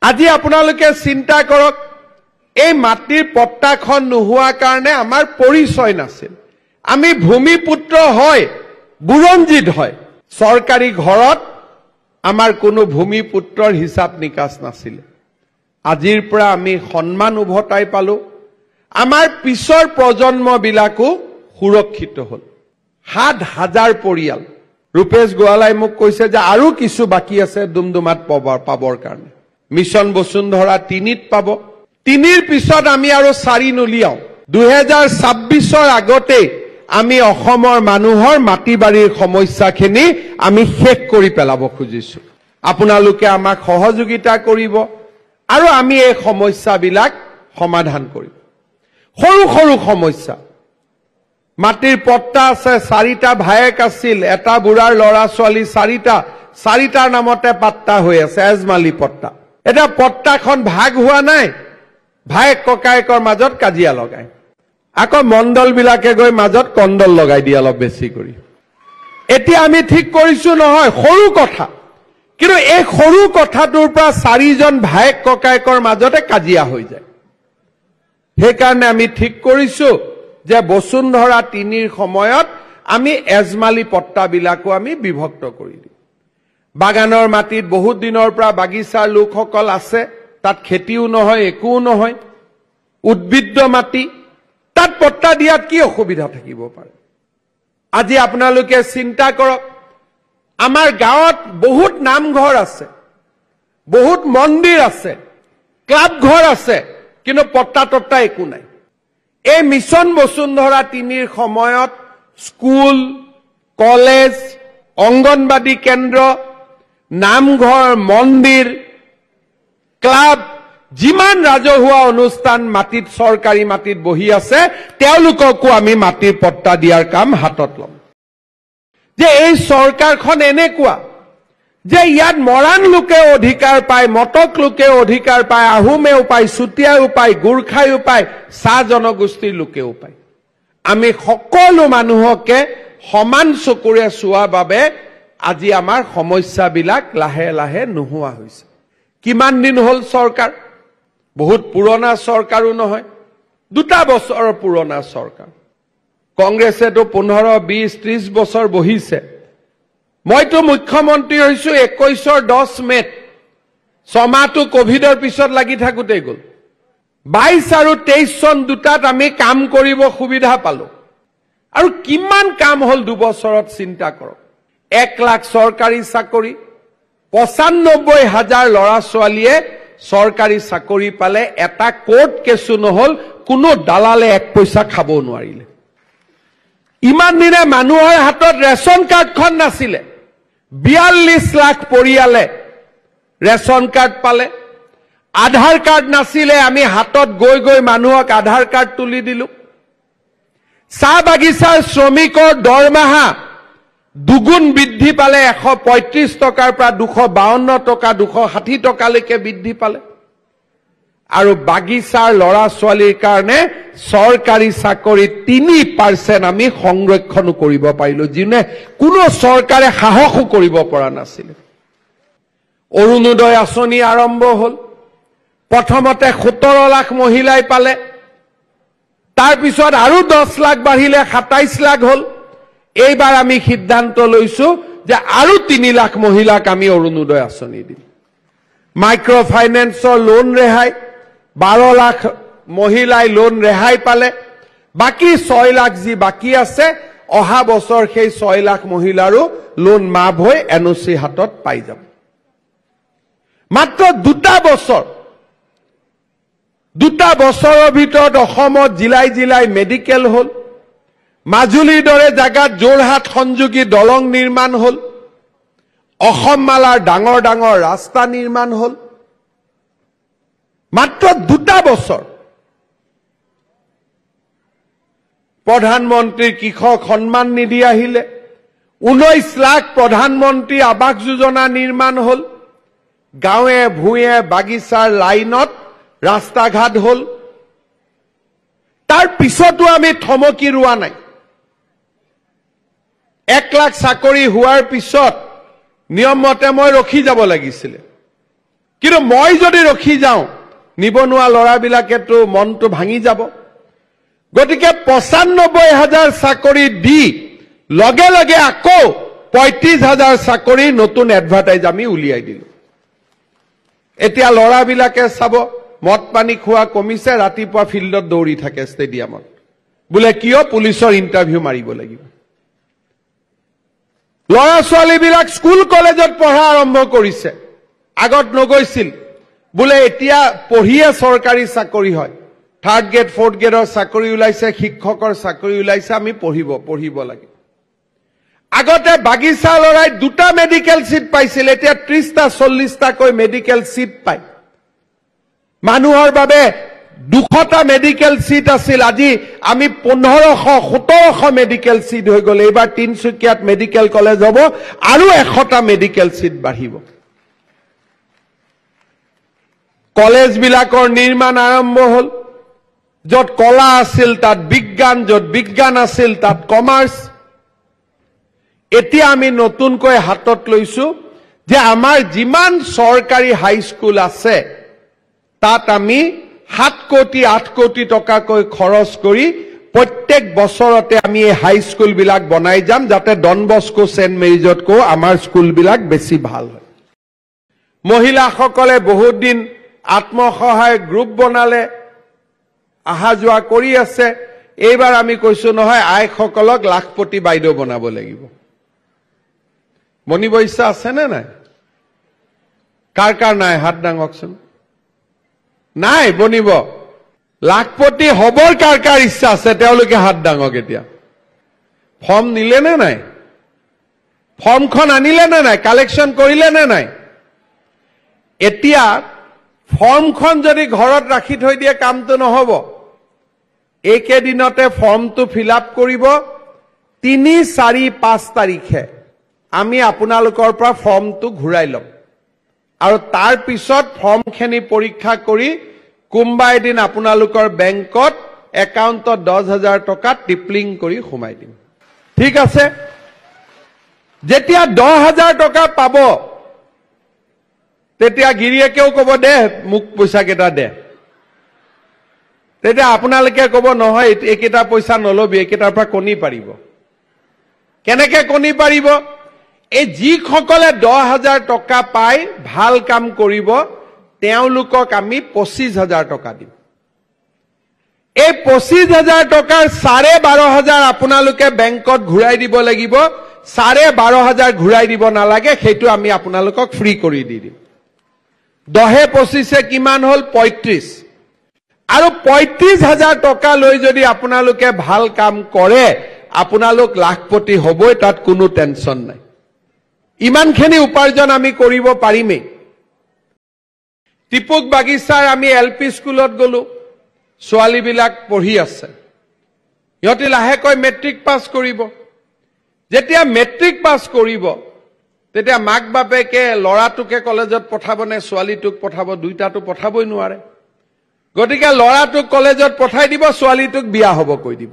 আজি আপোনালোকে চিন্তা কৰক এই মাটিৰ পট্টাখন নোহোৱা কাৰণে আমাৰ পৰিচয় নাছিল আমি ভূমিপুত্ৰ হয় বুৰঞ্জিত হয় চৰকাৰী ঘৰত আমাৰ কোনো ভূমিপুত্ৰৰ হিচাপ নিকাচ নাছিল আজিৰ পৰা আমি সন্মান উভতাই পালো আমাৰ পিছৰ প্ৰজন্মবিলাকো সুৰক্ষিত হ'ল ৭,০০০ পৰিয়াল ৰূপেশ গোৱালাই মোক কৈছে যে আৰু কিছু বাকি আছে দুমদুমাত পাবৰ কাৰণে মিছন বসুন্ধৰা ৩ত পাব ৩ৰ পিছত আমি আৰু ৪ নুলিয়াও ২০২৬ৰ আগতে আমি অসমৰ মানুহৰ মাটি বাৰীৰ সমস্যাখিনি আমি শেষ কৰি পেলাব খুজিছো আপোনালোকে আমাক সহযোগিতা কৰিব আৰু আমি এই সমস্যাবিলাক সমাধান কৰিম সৰু সৰু সমস্যা মাটিৰ পট্টা আছে ৪টা ভায়েক আছিল এটা বুঢ়াৰ ল'ৰা ছোৱালী ৪টাৰ নামতে পাট্টা হৈ আছে এজমালি পট্টা এটা পট্টাখন ভাগ হোৱা নাই ভায়েক ককায়েকৰ মাজত কাজিয়া লগায় আকৌ মণ্ডল বিলাকে গৈ মাজত কণ্ডল লগাই দিয়ে অলপ বেছি কৰি এতিয়া আমি ঠিক কৰিছো নহয় সৰু কথা কিন্তু এই সৰু কথাটোৰ পৰা ৪জন ভায়েক ককায়েকৰ মাজতে কাজিয়া হৈ যায় সেইকাৰণে আমি ঠিক কৰিছো যে বসুন্ধৰা ৩ৰ সময়ত আমি এজমালি পট্টাবিলাকো আমি বিভক্ত কৰি দিম বাগানৰ মাটিত বহুত দিনৰ পৰা বাগিচাৰ লোকসকল আছে তাত খেতিও নহয় একো নহয় উদ্ভিদ মাটি তাত পট্টা দিয়াত কি অসুবিধা থাকিব পাৰে আজি আপোনালোকে চিন্তা কৰক আমাৰ গাঁৱত বহুত নামঘৰ আছে বহুত মন্দিৰ আছে ক্লাব ঘৰ আছে কিন্তু পট্টা টট্টা একো নাই এই মিছন বসুন্ধৰা ৩ৰ সময়ত স্কুল কলেজ অংগনবাদী কেন্দ্ৰ নামঘৰ মন্দিৰ ক্লাব যিমান ৰাজহুৱা অনুষ্ঠান মাটিত চৰকাৰী মাটিত বহি আছে তেওঁলোককো আমি মাটিৰ পট্টা দিয়াৰ কাম হাতত ল'ম যে এই চৰকাৰখন এনেকুৱা যে ইয়াত মৰাণ লোকে অধিকাৰ পায় মটক লোকে অধিকাৰ পায় আহোমেও পায় চুতীয়াও পায় গুৰখায়ো পায় চাহ জনগোষ্ঠীৰ লোকেও পায় আমি সকলো মানুহকে সমান চকুৰে চোৱাৰ বাবে আজি আমাৰ সমস্যাবিলাক লাহে লাহে নোহোৱা হৈছে কিমান দিন হ'ল চৰকাৰ বহুত পুৰণা চৰকাৰো নহয় 2টা বছৰৰ পুৰণা চৰকাৰ কংগ্ৰেছেতো 15, 20, 30 বছৰ বহিছে মইতো মুখ্যমন্ত্ৰী হৈছো 21ৰ 10 মেত 6 মাহটো কোভিডৰ পিছত লাগি থাকোতে গ'ল 22 আৰু 23 চন দুটাত আমি কাম কৰিব সুবিধা পালো আৰু কিমান কাম হ'ল 2 বছৰত চিন্তা কৰক 1 লাখ চৰকাৰী চাকৰি ৯৫,০০০ ল'ৰা ছোৱালীয়ে চৰকাৰী চাকৰি পালে এটা কোৰ্ট কেছু নহল কোনো দালালে 1 পইচা খাব নোৱাৰিলে ইমান দিনে মানুহৰ হাতত ৰেচন কাৰ্ডখন নাছিলে 42 লাখ পৰিয়ালে ৰেচন কাৰ্ড পালে আধাৰ কাৰ্ড নাছিলে আমি হাতত গৈ গৈ মানুহক আধাৰ কাৰ্ড তুলি দিলো চাহ বাগিচাৰ শ্ৰমিকৰ দৰমহা দুগুণ বৃদ্ধি পালে 135 টকাৰ পৰা 252 টকা 260 টকালৈকে বৃদ্ধি পালে আৰু বাগিচাৰ ল'ৰা ছোৱালীৰ কাৰণে চৰকাৰী চাকৰি 3% আমি সংৰক্ষণ কৰিব পাৰিলো যিনে কোনো চৰকাৰে সাহসো কৰিব পৰা নাছিল অৰুণোদয় আঁচনি আৰম্ভ হ'ল প্ৰথমতে 17 লাখ মহিলাই পালে তাৰ পিছত আৰু 10 লাখ বাঢ়িলে 27 লাখ হ'ল এইবাৰ আমি সিদ্ধান্ত লৈছো যে আৰু 3 লাখ মহিলাক আমি অৰুণোদয় আঁচনি দিম মাইক্ৰ ফাইনেন্সৰ লোন ৰেহাই 12 লাখ মহিলাই লোন ৰেহাই পালে বাকি 6 লাখ যি বাকি আছে অহা বছৰ সেই 6 লাখ মহিলাৰো লোন মাফ হৈ এনঅচি হাতত পাই যাব মাত্ৰ 2টা বছৰৰ ভিতৰত অসমত জিলাই জিলাই মেডিকেল হ'ল মাজুলীৰ দৰে জাগাত যোৰহাট সংযোগী দলং নিৰ্মাণ হ'ল অসম মালাৰ ডাঙৰ ডাঙৰ ৰাস্তা নিৰ্মাণ হ'ল মাত্ৰ 2টা বছৰ প্ৰধানমন্ত্ৰীৰ কৃষক সন্মান নিধি আহিলে 19 লাখ প্ৰধানমন্ত্ৰী আৱাস যোজনা নিৰ্মাণ হ'ল গাঁৱে ভূঞে বাগিচাৰ লাইনত ৰাস্তা ঘাট হ'ল তাৰ পিছতো আমি থমকি ৰোৱা নাই 1 লাখ চাকৰি হোৱাৰ পিছত নিয়ম মতে মই ৰখি যাব লাগিছিল কিন্তু মই যদি ৰখি যাওঁ নিবনুৱা ল'ৰাবিলাকেতো মনটো ভাঙি যাব গতিকে ৯৫,০০০ চাকৰি দি লগে লগে আকৌ ৩৫,০০০ চাকৰি নতুন এডভাৰটাইজ আমি উলিয়াই দিলো এতিয়া ল'ৰাবিলাকে চাব মদ পানী খোৱা কমিছে ৰাতিপুৱা ফিল্ডত দৌৰি থাকে ষ্টেডিয়ামত বোলে কিয় পুলিচৰ ইণ্টাৰভিউ মাৰিব লাগিব ল'ৰা ছোৱালীবিলাক স্কুল কলেজত পঢ়া আৰম্ভ কৰিছে আগত নগৈছিল বোলে এতিয়া পঢ়িয়ে চৰকাৰী চাকৰি হয় থাৰ্ড গ্ৰেড ফৰ্থ গ্ৰেডৰ চাকৰি ওলাইছে শিক্ষকৰ চাকৰি ওলাইছে আমি পঢ়িব লাগে আগতে বাগিচা লৰাই 2টা মেডিকেল সিট পাইছিল এতিয়া 30টা 40টাকৈ মেডিকেল সিট পায় মানুহৰ বাবে 200টা মেডিকেল সিট আছিল আজি আমি 1500-1700 মেডিকেল সিট হৈ গ'ল এইবাৰ তিনচুকীয়াত মেডিকেল কলেজ হ'ব আৰু 100টা মেডিকেল সিট বাঢ়িব কলেজ বিলাকৰ নিৰ্মাণ আৰম্ভ হ'ল য'ত কলা আছিল তাত বিজ্ঞান য'ত বিজ্ঞান আছিল তাত কমাৰ্চ এতিয়া আমি নতুনকৈ হাতত লৈছো যে আমাৰ যিমান চৰকাৰী হাই স্কুল আছে তাত আমি 7 কোটি 8 কোটি টকাকৈ খৰচ কৰি প্ৰত্যেক বছৰতে আমি এই হাই স্কুল বিলাক বনাই যাম যাতে ডন বস্কো সেন্ট মেৰিজতকৈ আমাৰ স্কুল বিলাক বেছি ভাল হয় মহিলাসকলে বহুত দিন আত্মসহায়ক গ্ৰুপ বনালে আহা যোৱা কৰি আছে এইবাৰ আমি কৈছো নহয় আইসকলক লাখপতি বাইদেউ বনাব লাগিব বনিব ইচ্ছা আছে নে নাই কাৰ নাই হাত দাঙকচোন নাই বনিব লাখপতি হবৰ কাৰ ইচ্ছা আছে তেওঁলোকে হাত দাঙক এতিয়া ফৰ্ম নিলে নে নাই ফৰ্মখন আনিলে নে নাই কালেকশ্যন কৰিলে নে নাই এতিয়া ফৰ্মখন যদি ঘৰত ৰাখি থৈ দিয়ে কামটো নহব একেদিনতে ফৰ্মটো ফিল আপ কৰিব 3, 4, 5 তাৰিখে আমি আপোনালোকৰ পৰা ফৰ্মটো ঘূৰাই ল'ম আৰু তাৰ পিছত ফৰ্মখিনি পৰীক্ষা কৰি কোনবা এদিন আপোনালোকৰ বেংকত একাউণ্টত 10,000 টকা টিপলিং কৰি সোমাই দিম ঠিক আছে যেতিয়া 10,000 টকা পাব তেতিয়া গিৰিয়েকেও ক'ব দে মোক পইচা কেইটা দে তেতিয়া আপোনালোকে ক'ব নহয় এইকেইটা পইচা নলবি এইকেইটাৰ পৰা কণী পাৰিব কেনেকে কণী পাৰিব এই যিসকলে 10,000 টকা পাই ভাল কাম কৰিব তেওঁলোকক আমি 25,000 টকা দিম এই 25,000 টকাৰ 12,500 আপোনালোকে বেংকত ঘূৰাই দিব লাগিব 12,500 ঘূৰাই দিব নালাগে সেইটো আমি আপোনালোকক ফ্ৰী কৰি দি দিম 10-25 কিমান হল 35 আৰু 35,000 টকা লৈ যদি আপোনালোকে ভাল কাম কৰে আপোনালোক লাখপতি হ'বই তাত কোনো টেনচন নাই ইমানখিনি উপাৰ্জন আমি কৰিব পাৰিমে টিপুক বাগিচাৰ আমি এলপি স্কুলত গলো ছোৱালীবিলাক পঢ়ি আছে ইহঁতে লাহেকৈ মেট্ৰিক পাছ কৰিব যেতিয়া মেট্ৰিক পাছ কৰিব তেতিয়া মাক বাপেকে লৰাটোকে কলেজত পঠাবনে ছোৱালীটোক পঠাব দুইটাটো পঠাবই নোৱাৰে গতিকে লৰাটোক কলেজত পঠাই দিব ছোৱালীটোক বিয়া হ'ব কৈ দিব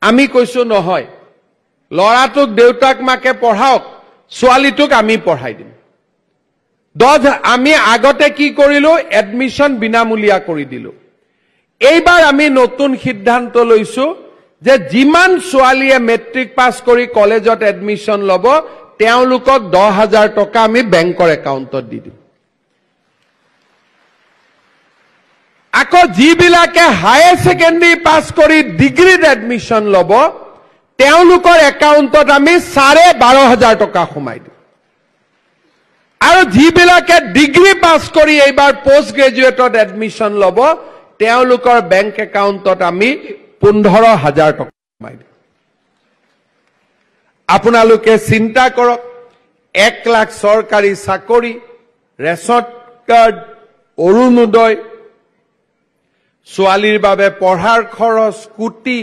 আমি কৈছো নহয় লৰাটোক দেউতাক মাকে পঢ়াওক ছোৱালীটোক আমি পঢ়াই দিম আমি আগতে কি কৰিলো এডমিশন বিনামূলীয়া কৰি দিলো এইবাৰ আমি নতুন সিদ্ধান্ত লৈছো যে যিমান ছোৱালীয়ে মেট্ৰিক পাছ কৰি কলেজত এডমিশন ল'ব তেওঁলোকক 10,000 টকা আমি বেংকৰ একাউণ্টত দি দিম আকৌ যিবিলাকে হায়াৰ সেকেন্ডাৰী পাছ কৰি ডিগ্ৰীত এডমিশন ল'ব তেওঁলোকৰ একাউণ্টত আমি 12,500 টকা সোমাই দিম আৰু যিবিলাকে ডিগ্ৰী পাছ কৰি এইবাৰ পোষ্ট গ্ৰেজুৱেটত এডমিশন ল'ব তেওঁলোকৰ বেংক একাউণ্টত আমি 15,000 টকা সোমাই দিম আপোনালোকে চিন্তা কৰক 1 লাখ চৰকাৰী চাকৰি ৰেচন কাৰ্ড অৰুণোদয় ছোৱালীৰ বাবে পঢ়াৰ খৰচ স্কুটি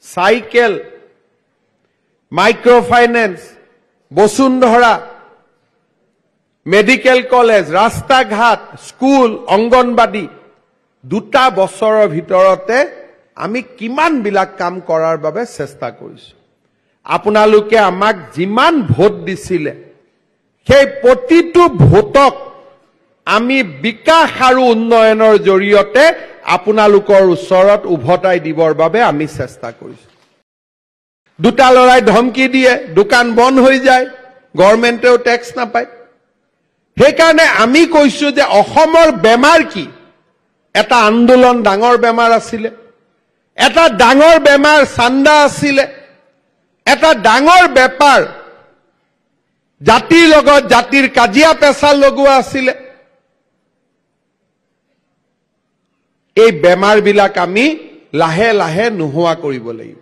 চাইকেল মাইক্ৰ ফাইনেন্স বসুন্ধৰা মেডিকেল কলেজ ৰাস্তা ঘাট স্কুল অংগনবাদী 2টা বছৰৰ ভিতৰতে আমি কিমান বিলাক কাম কৰাৰ বাবে চেষ্টা কৰিছো আপোনালোকে আমাক যিমান ভোট দিছিলে সেই প্ৰতিটো ভোটক আমি বিকাশ আৰু উন্নয়নৰ জৰিয়তে আপোনালোকৰ ওচৰত উভতাই দিবৰ বাবে আমি চেষ্টা কৰিছো দুটা লৰাই ধমকি দিয়ে দোকান বন্ধ হৈ যায় গভৰ্ণমেণ্টেও টেক্স নাপায় সেইকাৰণে আমি কৈছো যে অসমৰ বেমাৰ কি এটা আন্দোলন ডাঙৰ বেমাৰ আছিল এটা ডাঙৰ বেমাৰ চান্দা আছিল এটা ডাঙৰ বেপাৰ জাতিৰ লগত জাতিৰ কাজিয়া পেছাল লগোৱা আছিল এই বেমাৰবিলাক আমি লাহে লাহে নোহোৱা কৰিব লাগিব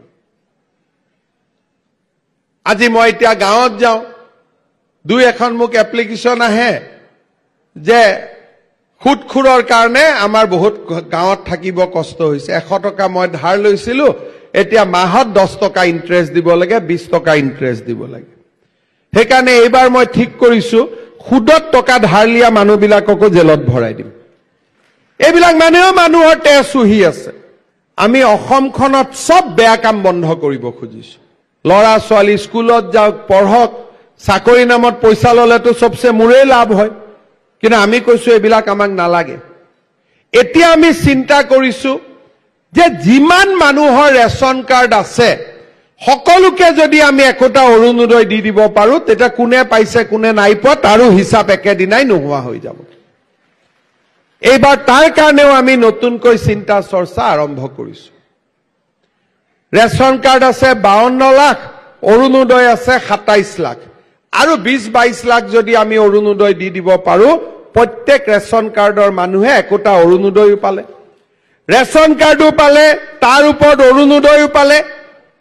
আজি মই এতিয়া গাঁৱত যাওঁ দুই এখন মোক এপ্লিকেশন আহে যে খুটখুৰৰ কাৰণে আমাৰ বহুত গাঁৱত থাকিব কষ্ট হৈছে 100 টকা মই ধাৰ লৈছিলো এতিয়া মাহত 10 টকা ইন্টাৰেষ্ট দিব লাগে 20 টকা ইন্টাৰেষ্ট দিব লাগে সেইকাৰণে এইবাৰ মই ঠিক কৰিছো খুদত টকা ধাৰ লিয়া মানুহবিলাককো জেলত ভৰাই দিম এইবিলাক মানুহৰ তেজুহি আছে আমি অসমখনত সব বেয়া কাম বন্ধ কৰিব খুজিছো লৰা ছোৱালী স্কুলত যাওক পঢ়ক চাকৰি নামত পইচা ললেতো সবচে মুৰে লাভ হয় কিন্তু আমি কৈছো এইবিলাক আমাক নালাগে এতিয়া আমি চিন্তা কৰিছো যে যিমান মানুহৰ ৰেশন কাৰ্ড আছে সকলোকে যদি আমি একোটা অৰুণোদয় দি দিব পাৰো তেতিয়া কোনে পাইছে কোনে নাই পোৱা তাৰো হিচাপ একেদিনাই নোহোৱা হৈ যাব এইবাৰ তাৰ কাৰণেও আমি নতুনকৈ চিন্তা চৰ্চা আৰম্ভ কৰিছো ৰেশন কাৰ্ড আছে 52 লাখ অৰুণোদয় আছে 27 লাখ আৰু 20-22 লাখ যদি আমি অৰুণোদয় দি দিব পাৰো প্ৰত্যেক ৰেশন কাৰ্ডৰ মানুহে একোটা অৰুণোদয় পালে ৰেশন কাৰ্ডও পালে তাৰ ওপৰত অৰুণোদয় পালে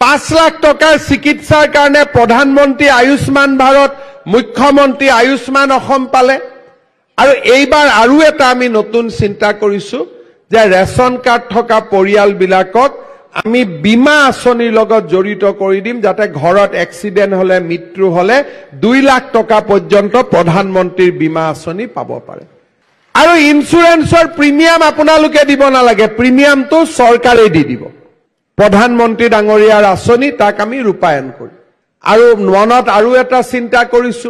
5 লাখ টকাৰ চিকিৎসাৰ কাৰণে প্ৰধানমন্ত্ৰী আয়ুষ্মান ভাৰত মুখ্যমন্ত্ৰী আয়ুষ্মান অসম পালে আৰু এইবাৰ আৰু এটা আমি নতুন চিন্তা কৰিছো যে ৰেশন কাৰ্ড থকা পৰিয়ালবিলাকক আমি বীমা আঁচনিৰ লগত জড়িত কৰি দিম যাতে ঘৰত এক্সিডেন্ট হলে মৃত্যু হলে 2 লাখ টকা পৰ্যন্ত প্ৰধানমন্ত্ৰীৰ বীমা আঁচনি পাব পাৰে আৰু ইন্সুৰেন্সৰ প্ৰিমিয়াম আপোনালোকে দিব নালাগে প্ৰিমিয়ামটো চৰকাৰে দি দিব প্ৰধানমন্ত্ৰী ডাঙৰীয়াৰ আঁচনি তাক আমি ৰূপায়ণ কৰিম আৰু মনত আৰু এটা চিন্তা কৰিছো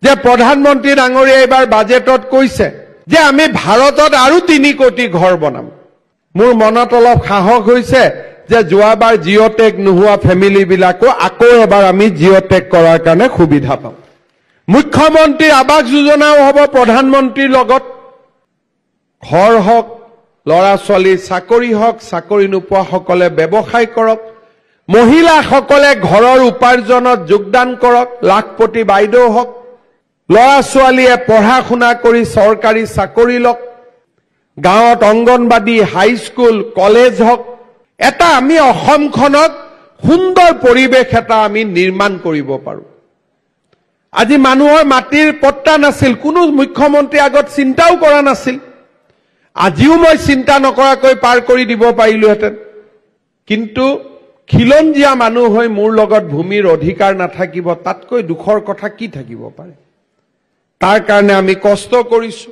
যে প্ৰধানমন্ত্ৰী ডাঙৰীয়া এবাৰ বাজেটত কৈছে যে আমি ভাৰতত আৰু 3 কোটি ঘৰ বনাম মোৰ মনত অলপ সাহস হৈছে যে যোৱাবাৰ জিঅ'টেক নোহোৱা ফেমিলি বিলাকো আকৌ এবাৰ আমি জিঅ'টেক কৰাৰ কাৰণে সুবিধা পাম মুখ্যমন্ত্ৰী আৱাস যোজনাও হ'ব প্ৰধানমন্ত্ৰীৰ লগত ঘৰ হওক লৰা ছোৱালী চাকৰি হওক চাকৰি নোপোৱা সকলে ব্যৱসায় কৰক মহিলাসকলে ঘৰৰ উপাৰ্জনত যোগদান কৰক লাখপতি বাইদেউ হওক লৰা ছোৱালীয়ে পঢ়া শুনা কৰি চৰকাৰী চাকৰি লওক গাঁৱত অংগনবাদী হাইস্কুল কলেজ হওক এটা আমি অসমখনত সুন্দৰ পৰিবেশ এটা আমি নিৰ্মাণ কৰিব পাৰো আজি মানুহৰ মাটিৰ পট্টা নাছিল কোনো মুখ্যমন্ত্ৰী আগত চিন্তাও কৰা নাছিল আজিও মই চিন্তা নকৰাকৈ পাৰ কৰি দিব পাৰিলোহেঁতেন কিন্তু খিলঞ্জীয়া মানুহ হৈ মোৰ লগত ভূমিৰ অধিকাৰ নাথাকিব তাতকৈ দুখৰ কথা কি থাকিব পাৰে তাৰ কাৰণে আমি কষ্ট কৰিছো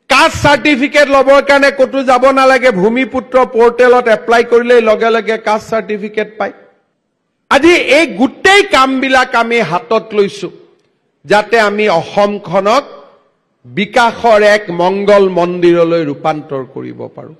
কাষ্ট সাৰ্টিফিকেট লবৰ কাৰণে কতো যাব নালাগে ভূমিপুত্ৰ পোৰ্টেলত এপ্লাই কৰিলে লগে লগে কাষ্ট সাৰ্টিফিকেট পায় আজি এই গুটেই কামবিলাক আমি হাতত লৈছো যাতে আমি অসমখনক বিকাশৰ এক মংগল মন্দিৰলৈ ৰূপান্তৰ কৰিব পাৰো